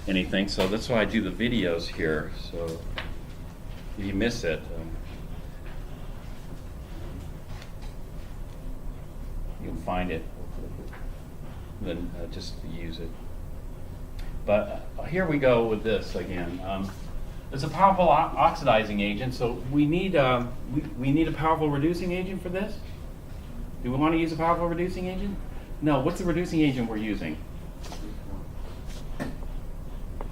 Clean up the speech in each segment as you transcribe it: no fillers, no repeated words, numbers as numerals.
anything, so that's why I do the videos here. So if you miss it, you can find it, then just use it. But here we go with this again. It's a powerful oxidizing agent, so we need a powerful reducing agent for this. Do we want to use a powerful reducing agent? No. What's the reducing agent we're using?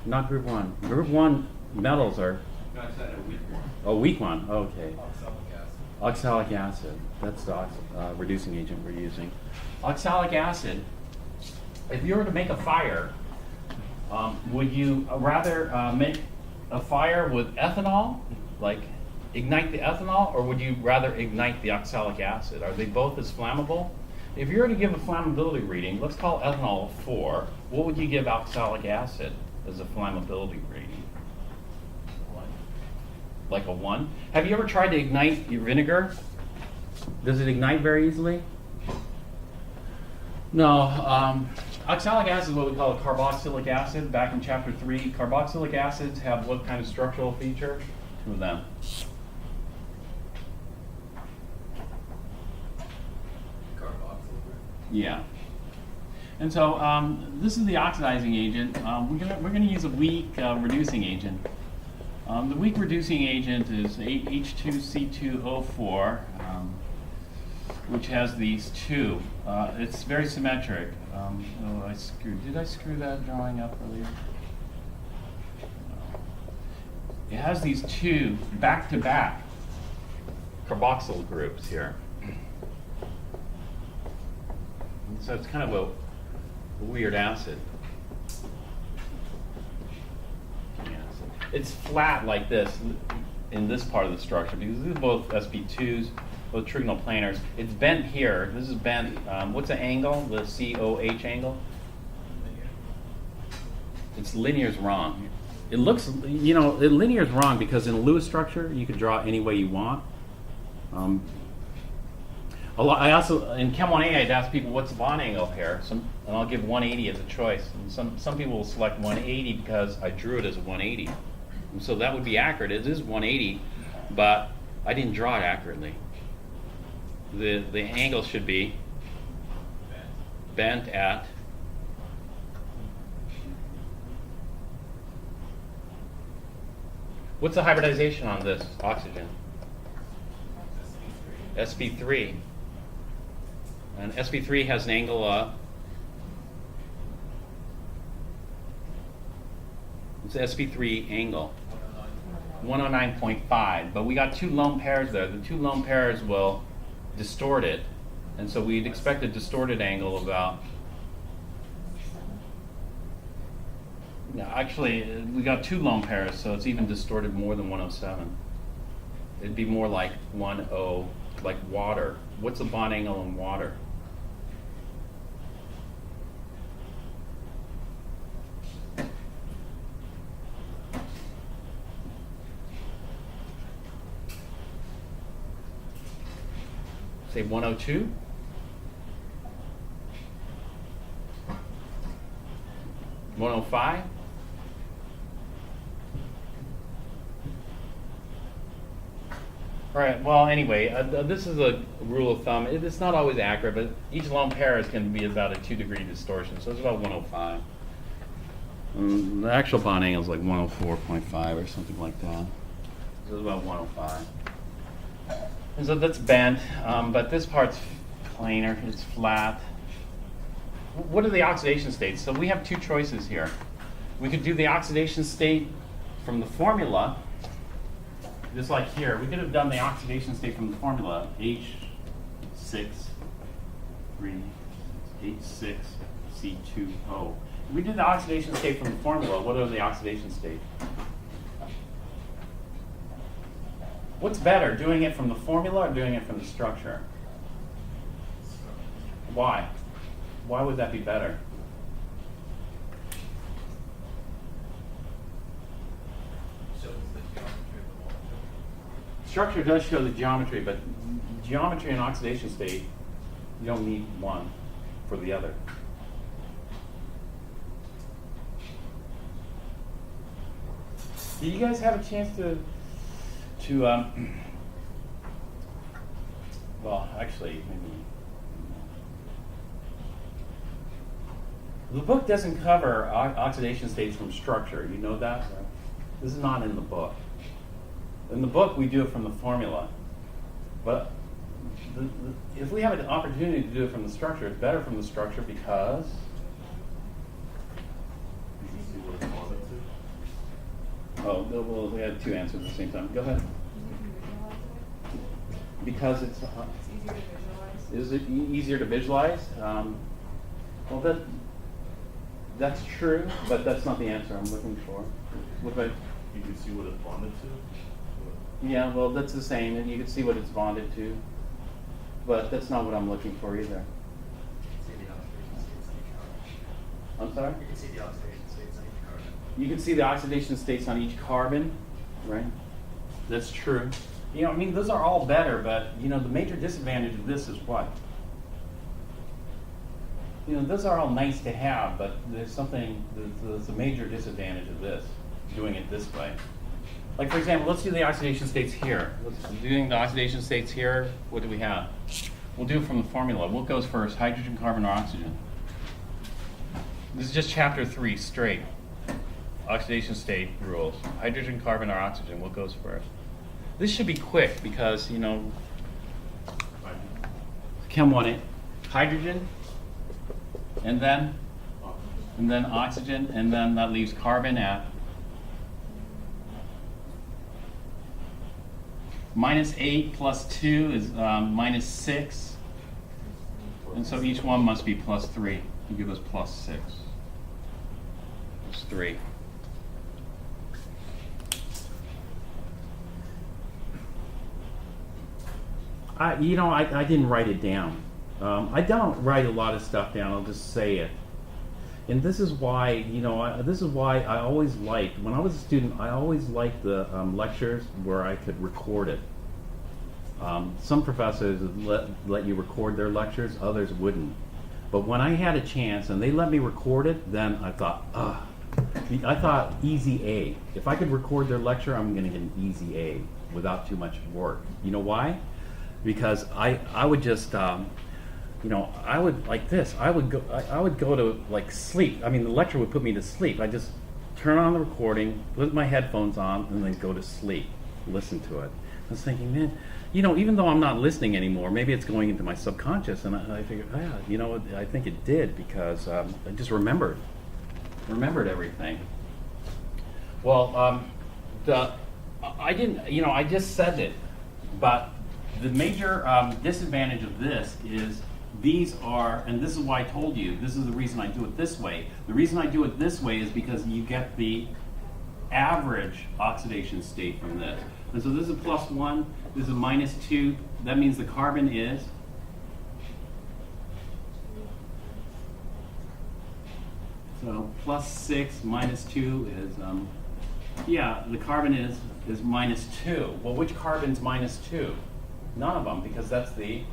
Not group 1. Group 1 metals are. No, I said a weak one. Oh, weak one. Okay. Oxalic acid. Oxalic acid. That's the reducing agent we're using. Oxalic acid. If you were to make a fire, would you rather make a fire with ethanol, like ignite the ethanol, or would you rather ignite the oxalic acid? Are they both as flammable? If you were to give a flammability reading, let's call ethanol a 4, what would you give oxalic acid as a flammability reading? Like a 1? Have you ever tried to ignite your vinegar? Does it ignite very easily? No. Oxalic acid is what we call a carboxylic acid. Back in chapter 3, carboxylic acids have what kind of structural feature? Two of them. Carboxyl. Yeah. And so this is the oxidizing agent. We're gonna use a weak reducing agent. The weak reducing agent is H2C2O4, which has these two. It's very symmetric. Did I screw that drawing up earlier? No. It has these two back-to-back carboxyl groups here. And so it's kind of a weird acid. It's flat like this in this part of the structure because these are both sp2s, both trigonal planars. It's bent here. This is bent. What's the angle? The COH angle? It's linear is wrong. It looks, linear is wrong because in a Lewis structure you can draw any way you want. I also, in Chem 1A, I'd ask people what's the bond angle here, and I'll give 180 as a choice. And some people will select 180 because I drew it as a 180. And so that would be accurate. It is 180, but I didn't draw it accurately. The angle should be bent at what's the hybridization on this oxygen? sp3. And sp3 has an angle of, it's sp3 angle, 109.5. But we got two lone pairs there. The two lone pairs will distort it. And so we'd expect a distorted angle of about, actually, we got two lone pairs, so it's even distorted more than 107. It'd be more like 10, like water. What's the bond angle in water? Say 102. $105. All right, well, anyway, this is a rule of thumb. It's not always accurate, but each lone pair can be about a 2-degree distortion, so it's about 105. The actual bond angle is like 104.5 or something like that. So it's about 105. And so that's bent, but this part's planar, it's flat. What are the oxidation states? So we have two choices here. We could do the oxidation state from the formula, just like here. We could have done the oxidation state from the formula, H6, H6C2O. If we did the oxidation state from the formula, what are the oxidation states? What's better, doing it from the formula or doing it from the structure? Why? Why would that be better? Structure does show the geometry, but geometry and oxidation state, you don't need one for the other. Do you guys have a chance to well, actually, maybe. The book doesn't cover oxidation states from structure. You know that? This is not in the book. In the book, we do it from the formula. But if we have an opportunity to do it from the structure, it's better from the structure because You can see what it's bonded to. oh, well, we had two answers at the same time. Go ahead. Because it's It's easier to visualize. is it easier to visualize? Well, that's true, but that's not the answer I'm looking for. What about? You can see what it's bonded to. Yeah, well, that's the same, and you can see what it's bonded to, but that's not what I'm looking for either. See the oxidation states on each carbon. I'm sorry? You can see the oxidation states on each carbon. You can see the oxidation states on each carbon, right? That's true. You know, I mean, those are all better, but, you know, the major disadvantage of this is what? You know, those are all nice to have, but there's something, there's a major disadvantage of this, doing it this way. Like, for example, let's do the oxidation states here. Doing the oxidation states here, what do we have? We'll do it from the formula. What goes first, hydrogen, carbon, or oxygen? This is just chapter 3, straight. Oxidation state rules. Hydrogen, carbon, or oxygen, what goes first? This should be quick because, you know, Chem 1, hydrogen, and then oxygen, and then that leaves carbon at -8 plus 2 is -6. And so each one must be +3 to give us +6. It's 3. I didn't write it down. I don't write a lot of stuff down. I'll just say it. And this is why, this is why I always liked, when I was a student, I always liked the lectures where I could record it. Some professors let you record their lectures, others wouldn't. But when I had a chance and they let me record it, then I thought, I thought easy A. If I could record their lecture, I'm going to get an easy A without too much work. You know why? Because I would just, I would like this. I would go to like sleep. I mean, the lecture would put me to sleep. I just turn on the recording, put my headphones on, and then go to sleep. Listen to it. I was thinking, man, even though I'm not listening anymore, maybe it's going into my subconscious, and I figured, I think it did because I just remembered everything. Well, I didn't, I just said it, but the major disadvantage of this is these are, and this is why I told you, this is the reason I do it this way. The reason I do it this way is because you get the average oxidation state from this. And so this is +1, this is -2. That means the carbon is so +6 -2 is the carbon is -2. Well, which carbon's -2? None of them, because that's the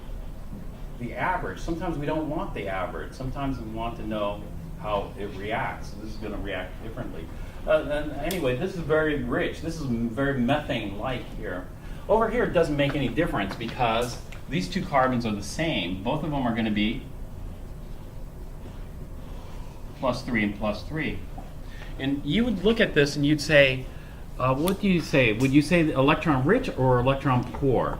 average. Sometimes we don't want the average. Sometimes we want to know how it reacts. This is going to react differently. And anyway, this is very rich. This is very methane-like here. Over here, it doesn't make any difference because these two carbons are the same. Both of them are going to be +3 and +3. And you would look at this and you'd say, what do you say? Would you say electron-rich or electron-poor?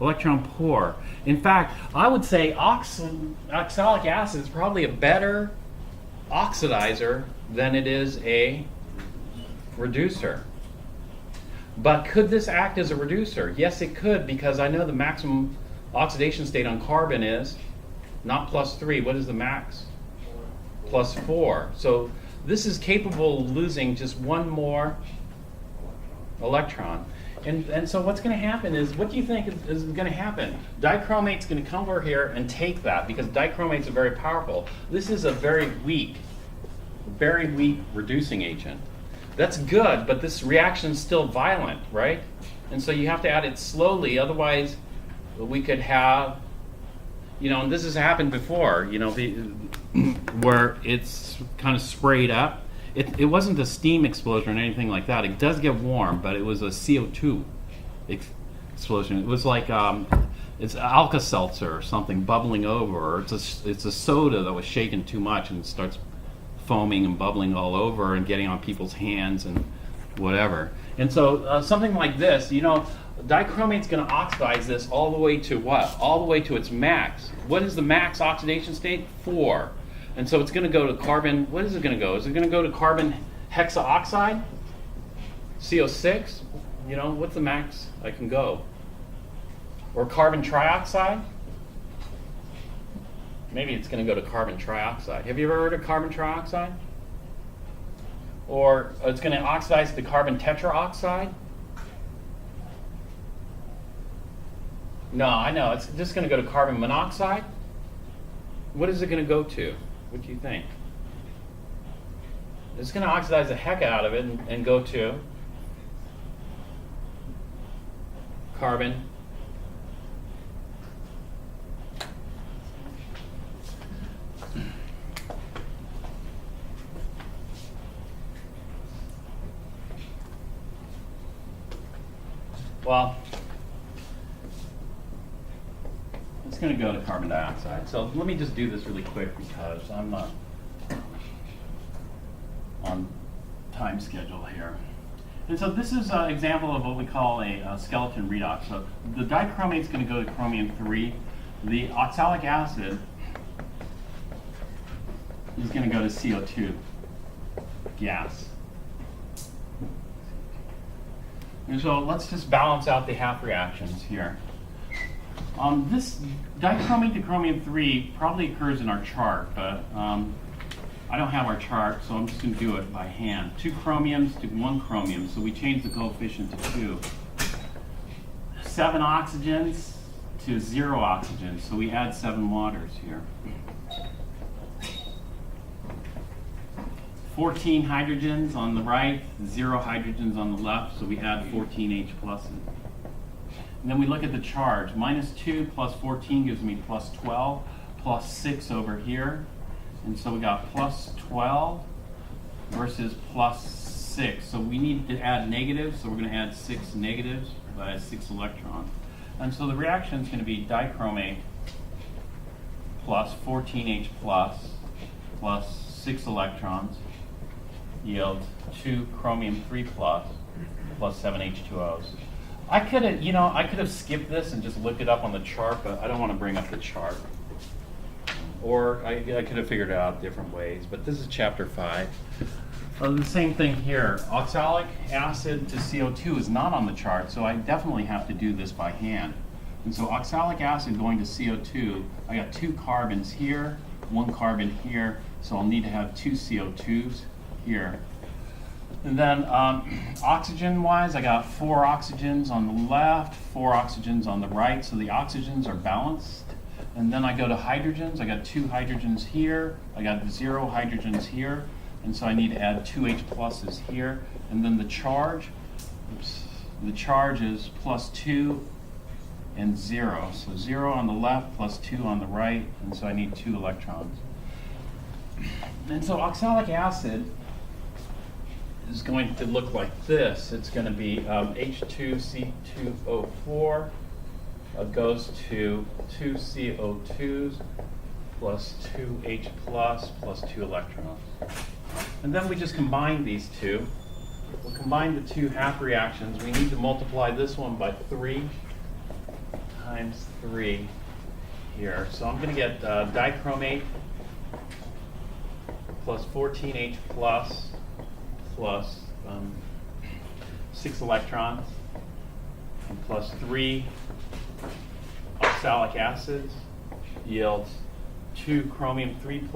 Electron poor. In fact, I would say oxalic acid is probably a better oxidizer than it is a reducer. But could this act as a reducer? Yes, it could, because I know the maximum oxidation state on carbon is not +3. What is the max? +4. So this is capable of losing just one more electron. And so what's going to happen is, what do you think is going to happen? Dichromate's going to come over here and take that, because dichromates are very powerful. This is a very weak reducing agent. That's good, but this reaction is still violent, right? And so you have to add it slowly, otherwise we could have, and this has happened before, where it's kind of sprayed up, it wasn't a steam explosion or anything like that. It does get warm, but it was a CO2 explosion. It was like it's Alka-Seltzer or something bubbling over, or it's a soda that was shaken too much and starts foaming and bubbling all over and getting on people's hands and whatever. And so something like this, dichromate's going to oxidize this all the way to what? All the way to its max. What is the max oxidation state? 4. And so it's going to go to carbon, what is it going to go? Is it going to go to carbon hexaoxide? CO6? What's the max I can go? Or carbon trioxide? Maybe it's going to go to carbon trioxide. Have you ever heard of carbon trioxide? Or it's going to oxidize to carbon tetraoxide? No, I know. It's just going to go to carbon monoxide. What is it going to go to? What do you think? It's going to oxidize the heck out of it and go to carbon it's going to go to carbon dioxide. So let me just do this really quick because I'm on time schedule here. And so this is an example of what we call a skeleton redox. So the dichromate is going to go to chromium-3. The oxalic acid is going to go to CO2 gas. And so let's just balance out the half reactions here. This dichromate to chromium-3 probably occurs in our chart, but I don't have our chart, so I'm just going to do it by hand. 2 chromiums to 1 chromium, so we change the coefficient to 2. 7 oxygens to 0 oxygens, so we add 7 waters here. 14 hydrogens on the right, 0 hydrogens on the left, so we add 14 H pluses. And then we look at the charge. -2 plus 14 gives me plus 12, plus 6 over here. And so we got plus 12 versus plus 6. So we need to add negatives, so we're going to add 6 negatives by 6 electrons. And so the reaction is going to be dichromate plus 14H plus 6 electrons yields 2 chromium-3 plus 7 H2Os. I could have skipped this and just looked it up on the chart, but I don't want to bring up the chart. Or I could have figured it out different ways, but this is chapter 5. The same thing here. Oxalic acid to CO2 is not on the chart, so I definitely have to do this by hand. And so oxalic acid going to CO2, I got 2 carbons here, 1 carbon here, so I'll need to have 2 CO2s here. And then oxygen-wise, I got 4 oxygens on the left, 4 oxygens on the right, so the oxygens are balanced. And then I go to hydrogens. I got 2 hydrogens here. I got 0 hydrogens here. And so I need to add 2 H pluses here. And then the charge is plus 2 and 0. So 0 on the left, plus 2 on the right. And so I need 2 electrons. And so oxalic acid is going to look like this. It's going to be H2C2O4 goes to 2 CO2s plus 2 H plus 2 electrons. And then we just combine these two. We'll combine the 2 half reactions. We need to multiply this one by 3 times 3 here. So I'm going to get dichromate plus 14H plus 6 electrons and plus 3 oxalic acids yields 2 chromium-3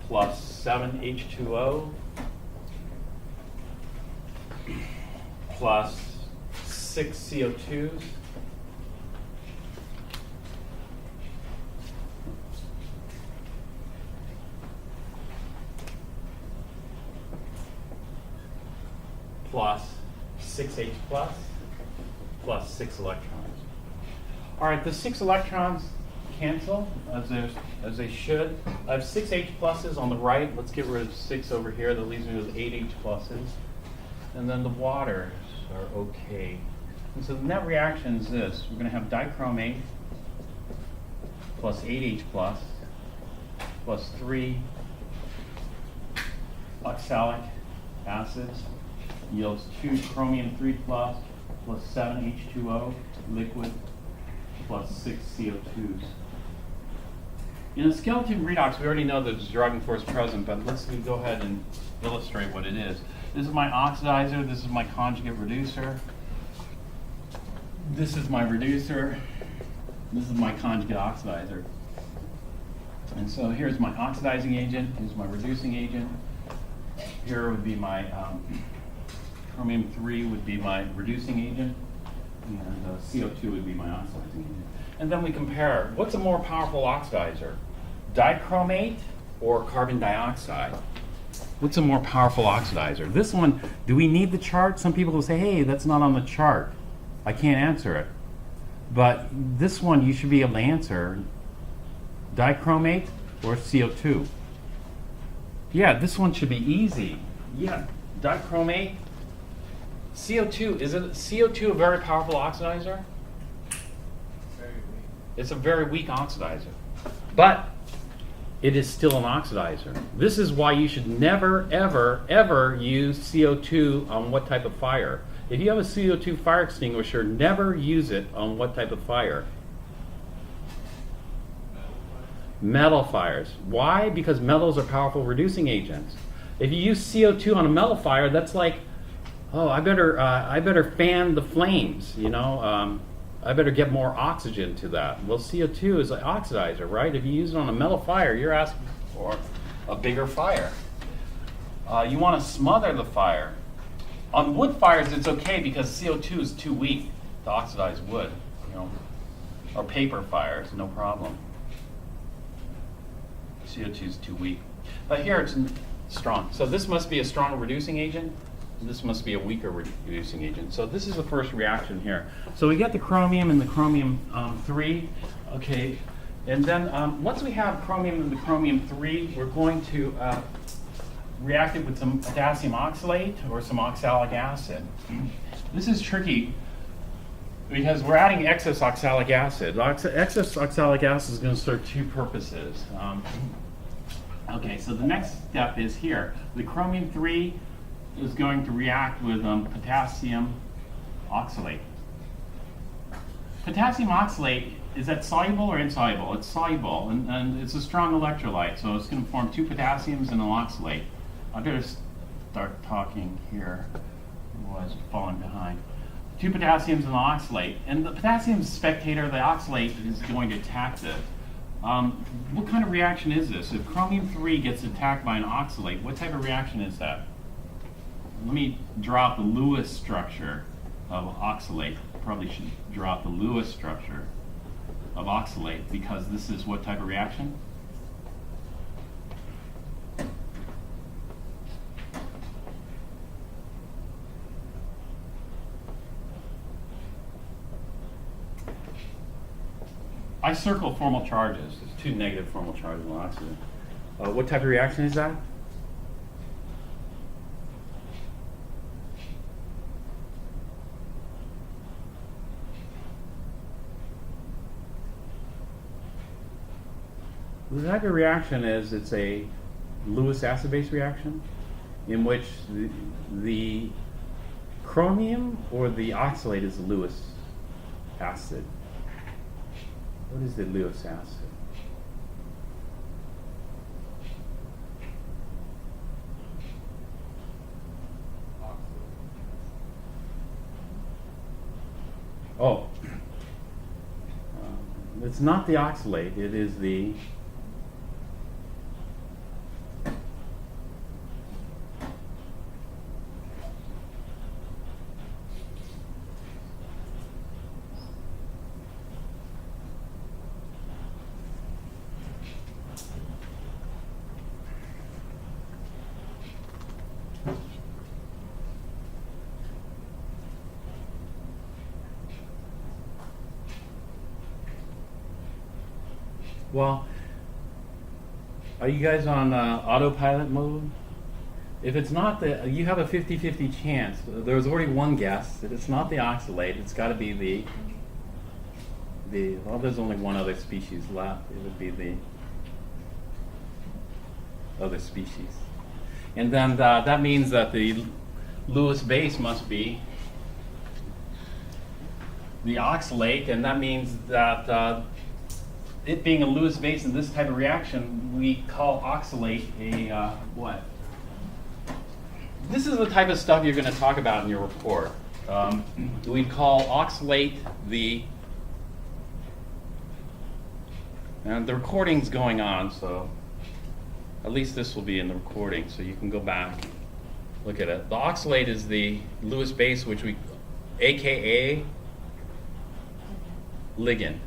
plus 7 H2O plus 6 CO2s plus 6H plus 6 electrons. All right, the 6 electrons cancel as they should. I have 6 H pluses on the right. Let's get rid of 6 over here. That leaves me with 8 H pluses. And then the waters are okay. And so the net reaction is this. We're going to have dichromate plus 8H plus 3 oxalic acids yields 2 chromium 3 plus 7 H2O liquid plus 6 CO2s. In a skeleton redox, we already know there's a driving force present, but let's go ahead and illustrate what it is. This is my oxidizer. This is my conjugate reducer. This is my reducer. This is my conjugate oxidizer. And so here's my oxidizing agent. Here's my reducing agent. Here would be my chromium 3 would be my reducing agent. And CO2 would be my oxidizing agent. And then we compare, what's a more powerful oxidizer? Dichromate or carbon dioxide? What's a more powerful oxidizer? This one, do we need the chart? Some people will say, hey, that's not on the chart. I can't answer it. But this one, you should be able to answer dichromate or CO2. Yeah, this one should be easy. Yeah, dichromate. CO2, is CO2 a very powerful oxidizer? Very weak. It's a very weak oxidizer. But it is still an oxidizer. This is why you should never, ever, ever use CO2 on what type of fire. If you have a CO2 fire extinguisher, never use it on what type of fire? Metal fires. Why? Because metals are powerful reducing agents. If you use CO2 on a metal fire, that's like, oh, I better fan the flames, you know. I better get more oxygen to that. Well, CO2 is an oxidizer, right? If you use it on a metal fire, you're asking for a bigger fire. You want to smother the fire. On wood fires, it's okay because CO2 is too weak to oxidize wood, you know. Or paper fires, no problem. CO2 is too weak. But here it's strong. So this must be a strong reducing agent. This must be a weaker reducing agent. So this is the first reaction here. So we get the chromium and the chromium 3. Okay, and then once we have chromium and the chromium 3, we're going to react it with some potassium oxalate or some oxalic acid. This is tricky because we're adding excess oxalic acid. Excess oxalic acid is going to serve two purposes. Okay, so the next step is here. The chromium 3 is going to react with potassium oxalate. Potassium oxalate, is that soluble or insoluble? It's soluble, and it's a strong electrolyte, so it's going to form 2 potassiums and an oxalate. I better start talking here, otherwise I'm falling behind. 2 potassiums and an oxalate. And the potassium is a spectator, the oxalate is going to attack this. What kind of reaction is this? If chromium 3 gets attacked by an oxalate, what type of reaction is that? Let me draw out the Lewis structure of oxalate. Probably should draw out the Lewis structure of oxalate because this is what type of reaction? I circle formal charges. There's 2 negative formal charges on oxygen. What type of reaction is that? The type of reaction is it's a Lewis acid-base reaction in which the chromium or the oxalate is the Lewis acid. What is the Lewis acid? Oh, it's not the oxalate, it is the Well, are you guys on autopilot mode? If it's not you have a 50-50 chance. There's already one guess. If it's not the oxalate, it's got to be well, there's only one other species left. It would be the other species. And then that means that the Lewis base must be the oxalate, and that means that it being a Lewis base in this type of reaction, we call oxalate a what? This is the type of stuff you're going to talk about in your report. We'd call oxalate and the recording's going on, so at least this will be in the recording, so you can go back and look at it. The oxalate is the Lewis base, which AKA ligand.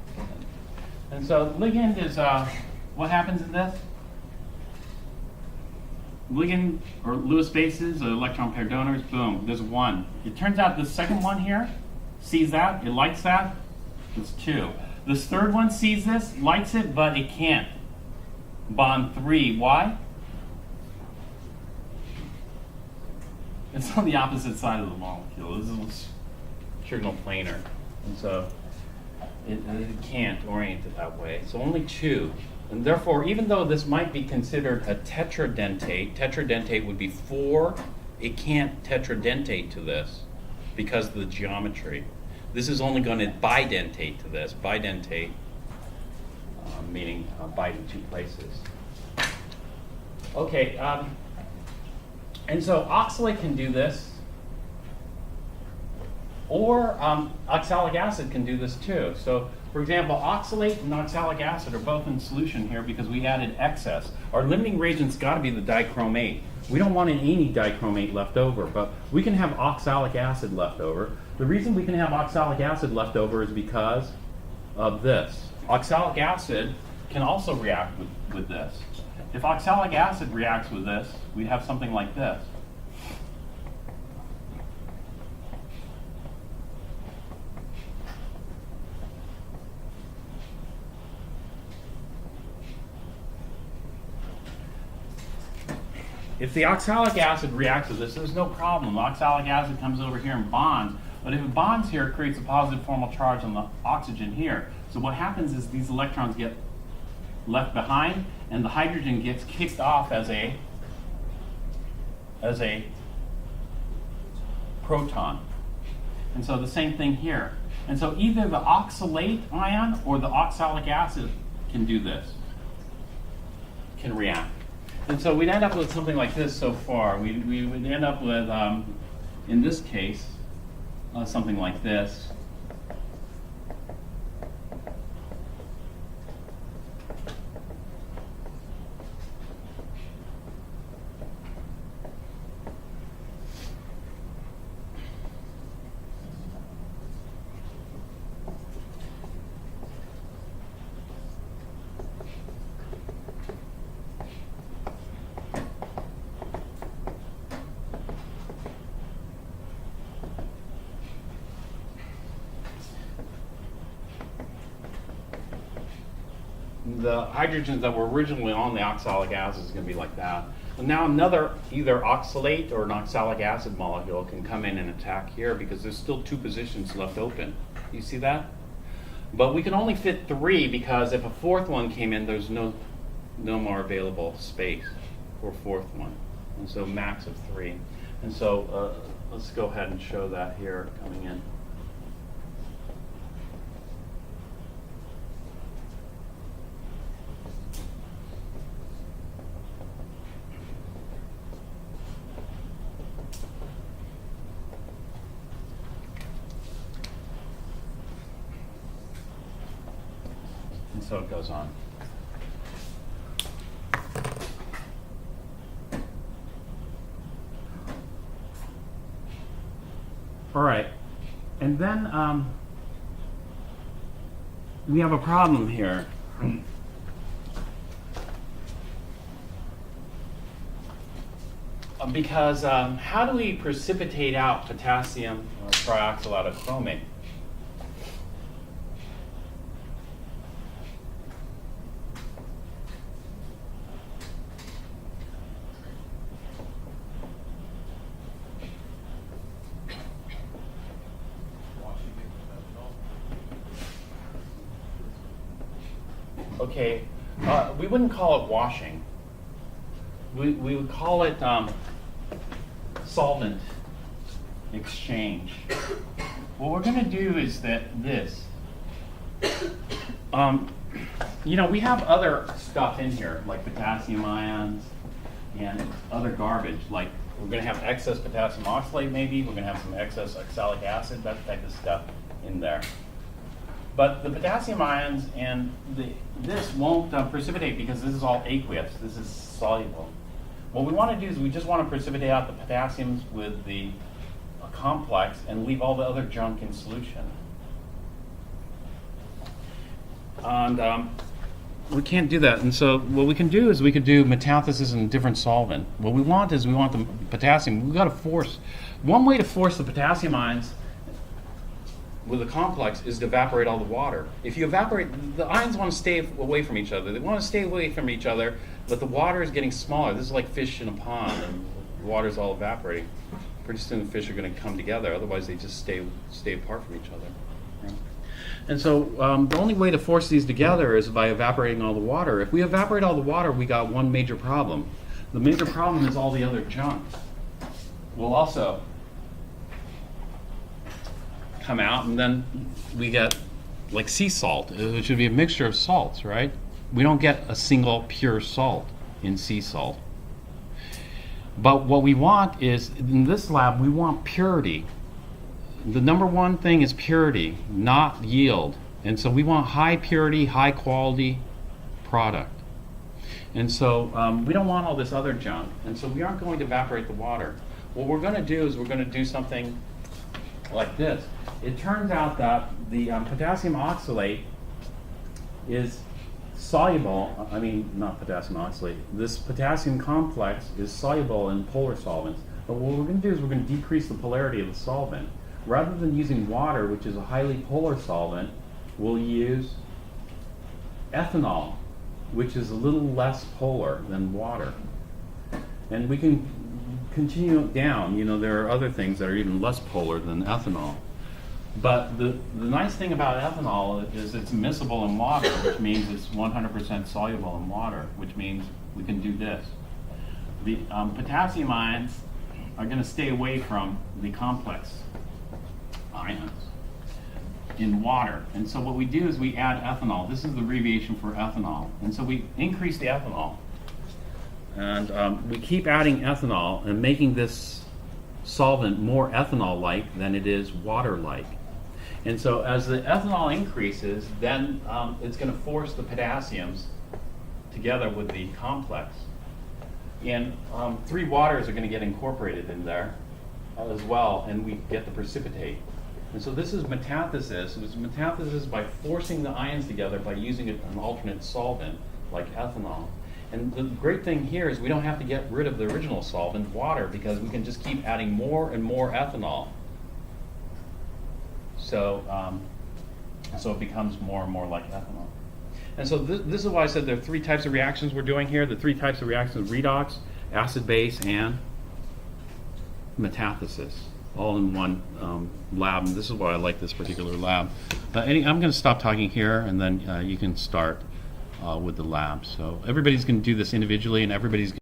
And so ligand is, what happens in this? Ligand, or Lewis bases, or electron pair donors, boom, there's one. It turns out the second one here sees that, it likes that, it's 2. This third one sees this, likes it, but it can't. Bond 3, why? It's on the opposite side of the molecule. This is trigonal planar, and so it can't orient it that way. So only 2. And therefore, even though this might be considered a tetradentate would be 4, it can't tetradentate to this because of the geometry. This is only going to bidentate to this. Bidentate, meaning bite in 2 places. Okay, and so oxalate can do this, or oxalic acid can do this too. So, for example, oxalate and oxalic acid are both in solution here because we added excess. Our limiting reagent's got to be the dichromate. We don't want any dichromate left over, but we can have oxalic acid left over. The reason we can have oxalic acid left over is because of this. Oxalic acid can also react with this. If oxalic acid reacts with this, we have something like this. If the oxalic acid reacts with this, there's no problem. The oxalic acid comes over here and bonds. But if it bonds here, it creates a positive formal charge on the oxygen here. So what happens is these electrons get left behind, and the hydrogen gets kicked off as a proton. And so the same thing here. And so either the oxalate ion or the oxalic acid can do this, can react. And so we'd end up with something like this so far. We would end up with, in this case, something like this. The hydrogens that were originally on the oxalic acid is going to be like that. And now another either oxalate or an oxalic acid molecule can come in and attack here because there's still 2 positions left open. You see that? But we can only fit 3 because if a 4th one came in, there's no more available space for a 4th one. And so max of 3. And so let's go ahead and show that here coming in. And so it goes on. All right, and then we have a problem here. Because how do we precipitate out potassium trioxide out of chromate? okay, we wouldn't call it washing. We would call it solvent exchange. What we're going to do is this. We have other stuff in here, like potassium ions and other garbage. Like we're going to have excess potassium oxalate maybe, we're going to have some excess oxalic acid, that type of stuff in there. But the potassium ions and this won't precipitate because this is all aqueous, this is soluble. What we want to do is we just want to precipitate out the potassiums with the complex and leave all the other junk in solution. And we can't do that. And so what we can do is we could do metathesis in a different solvent. What we want is we want the potassium. We've got to force. One way to force the potassium ions with a complex is to evaporate all the water. If you evaporate, the ions want to stay away from each other. They want to stay away from each other, but the water is getting smaller. This is like fish in a pond, and the water is all evaporating. Pretty soon the fish are going to come together. Otherwise, they just stay apart from each other. Right? And so the only way to force these together is by evaporating all the water. If we evaporate all the water, we got one major problem. The major problem is all the other junk will also come out, and then we get like sea salt, which would be a mixture of salts, right? We don't get a single pure salt in sea salt. But what we want is, in this lab, we want purity. The number one thing is purity, not yield. And so we want high purity, high quality product. And so we don't want all this other junk. And so we aren't going to evaporate the water. What we're going to do is we're going to do something like this. It turns out that the potassium oxalate is soluble, not potassium oxalate, this potassium complex is soluble in polar solvents. But what we're going to do is we're going to decrease the polarity of the solvent. Rather than using water, which is a highly polar solvent, we'll use ethanol, which is a little less polar than water. And we can continue down. There are other things that are even less polar than ethanol. But the nice thing about ethanol is it's miscible in water, which means it's 100% soluble in water, which means we can do this. The potassium ions are going to stay away from the complex ions in water. And so what we do is we add ethanol. This is the abbreviation for ethanol. And so we increase the ethanol. And we keep adding ethanol and making this solvent more ethanol-like than it is water-like. And so as the ethanol increases, then it's going to force the potassiums together with the complex. And 3 waters are going to get incorporated in there as well, and we get the precipitate. And so this is metathesis. It was metathesis by forcing the ions together by using an alternate solvent like ethanol. And the great thing here is we don't have to get rid of the original solvent, water, because we can just keep adding more and more ethanol. So, so it becomes more and more like ethanol. And so this is why I said there are 3 types of reactions we're doing here. The 3 types of reactions: redox, acid-base, and metathesis, all in one lab. And this is why I like this particular lab. I'm going to stop talking here, and then you can start with the lab. So everybody's going to do this individually, and everybody's